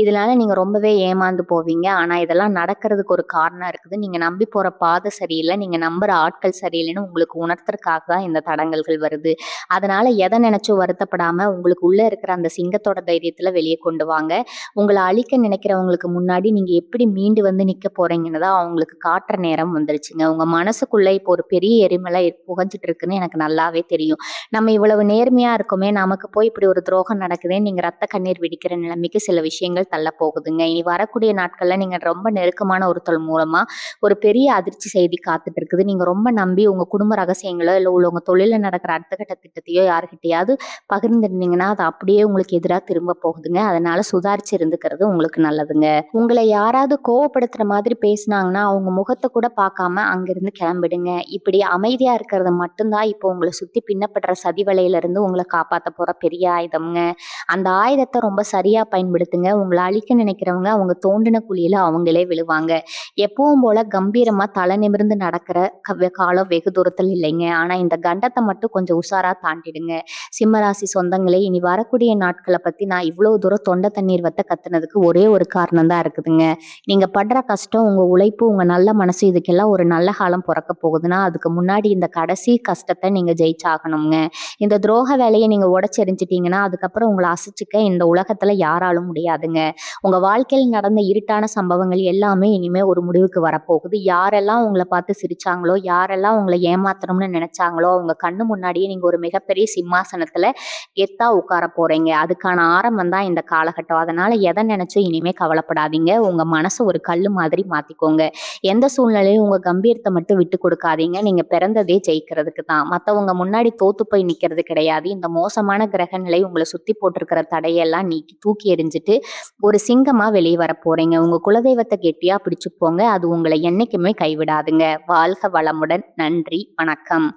இதனால நீங்க ரொம்பவே ஏமாந்து போவீங்க. ஆனா இதெல்லாம் நடக்கிறதுக்கு ஒரு காரணம் இருக்குது. நீங்க நம்பி போற பாதை சரியில்லை, நீங்க நம்புற ஆட்கள் சரியில்லைன்னு உங்களுக்கு உணர்த்துறதுக்காக தான் இந்த தடங்கல்கள் வருது. அதனால எதை நினைச்சும் வருத்தப்படாம உங்களுக்கு உள்ள இருக்கிற அந்த சிங்கத்தோட தைரியத்துல வெளியே கொண்டு வாங்க. உங்கள அழிக்க நினைக்கிறவங்களுக்கு முன்னாடி நீங்க எப்படி மீண்டு வந்து நிக்க போறீங்கன்னு தான் அவங்களுக்கு காட்டுற நேரம் வந்துருச்சுங்க. உங்க மனசுக்குள்ள இப்போ ஒரு பெரிய எரிமலை புகைஞ்சிட்டு இருக்குன்னு எனக்கு நல்லாவே தெரியும். நம்ம இவ்வளவு நேர்மையா இருக்கோமே, நமக்கு போய் இப்படி ஒரு துரோகம் நடக்குதேன்னு நீங்க ரத்த கண்ணீர் வெடிக்கிற நிலைமைக்கு சில விஷயங்கள் தள்ள போகுதுங்க. இனி வரக்கூடிய நாட்கள்ல நீங்க ரொம்ப நெருக்கமான ஒருத்தர் மூலமா ஒரு பெரிய அதிர்ச்சி செய்தி காத்துட்டு இருக்குது. நீங்க ரொம்ப நம்பி உங்க குடும்ப ரகசியங்களோ, இல்ல உங்க தொழில்ல நடக்கிற அடுத்த கட்ட திட்டத்தையோ யார்கிட்டயாவது பகிர்ந்திருந்தீங்கன்னா, அது அப்படியே உங்களுக்கு எதிரா திரும்ப போகுதுங்க. அதனால சுதாரிச்சு இருந்துக்கிறது உங்களுக்கு நல்லதுங்க. உங்கள யாராவது கோவப்படுத்துற மாதிரி பேசுனாங்கன்னா, அவங்க முகத்த கூட பார்க்காம அங்கிருந்து கிளம்பிடுங்க. இப்படி அமைதியா இருக்கிறது மட்டும் தான் இப்போ உங்கள சுத்தி பின்னப்படுற சதி வலையில இருந்து உங்கள காப்பாத்த போற பெரிய ஆயுதம்ங்க. அந்த ஆயுதத்த ரொம்ப சரியா பயன்படுத்துங்க. உங்கள அழிக்க நினைக்கிறவங்க அவங்க தோண்டின குழியில அவங்களே விழுவாங்க. எப்பவும் போல கம்பீரமா தலை நிமிர்ந்து நடக்கிற காலம் வெகு தூரத்தில் இல்லைங்க. ஆனா இந்த கண்டத்த மட்டும் கொஞ்சம் உஷாரா தாண்டிடுங்க. சிம்மராசி சொந்தங்களே, இனி வரக்கூடிய நாட்கள பத்தி நான் இவ்வளவு தூரம் தொண்டை தண்ணீர் வத்த கத்துனதுக்கு ஒரே ஒரு காரணம் தான் இருக்குதுங்க. நீங்க படுற கஷ்டம், உங்க உழைப்பு, உங்க நல்ல மனசு இதுக்கெல்லாம் ஒரு நல்ல காலம் பொறக்க போகுதுன்னா, அதுக்கு முன்னாடி இந்த கடைசி கஷ்டத்த நீங்க ஜெயிச்சாகணுங்க. இந்த துரோக வேலைய நீங்க உடைச்செறிஞ்சிட்டீங்கன்னா, அதுக்கப்புறம் உங்கள அசைச்சுக்க இந்த உலகத்துல யாராலும் முடியாதுங்க. உங்க வாழ்க்கையில் நடந்த இருட்டான சம்பவங்கள் எல்லாமே இனிமே ஒரு முடிவுக்கு வரப்போகுது. யாரெல்லாம் உங்கள பார்த்து சிரிச்சாங்களோ, யாரெல்லாம் உங்கள ஏமாத்தணும்னு நினைச்சாங்களோ, அவங்க கண்ணு முன்னாடியே நீங்க ஒரு மிகப்பெரிய சிம்மாசனத்துல கெத்தா உட்கார போறீங்க. அதுக்கான ஆரம்பம் தான் இந்த காலகட்டம். அதனால எத நினைச்சும் இனிமே கவலைப்படாதீங்க. உங்க மனச ஒரு கல்லு மாதிரி மாத்திக்கோங்க. எந்த சூழ்நிலையும் உங்க கம்பீரத்த மட்டும் விட்டு கொடுக்காதீங்க. நீங்க பிறந்ததே ஜெயிக்கிறதுக்கு தான். மத்தவங்க முன்னாடி தோத்து போய் நிக்கிறது கிடையாது. இந்த மோசமான கிரக நிலை உங்கள சுத்தி போட்டிருக்கிற தடையெல்லாம் நீக்கி தூக்கி எறிஞ்சிட்டு ஒரு சிங்கமா வெளியே வர போறீங்க. உங்க குலதெய்வத்தை கெட்டியா பிடிச்சுக்கோங்க. அது உங்களை என்னைக்குமே கைவிடாதுங்க. வாழ்க வளமுடன். நன்றி. வணக்கம்.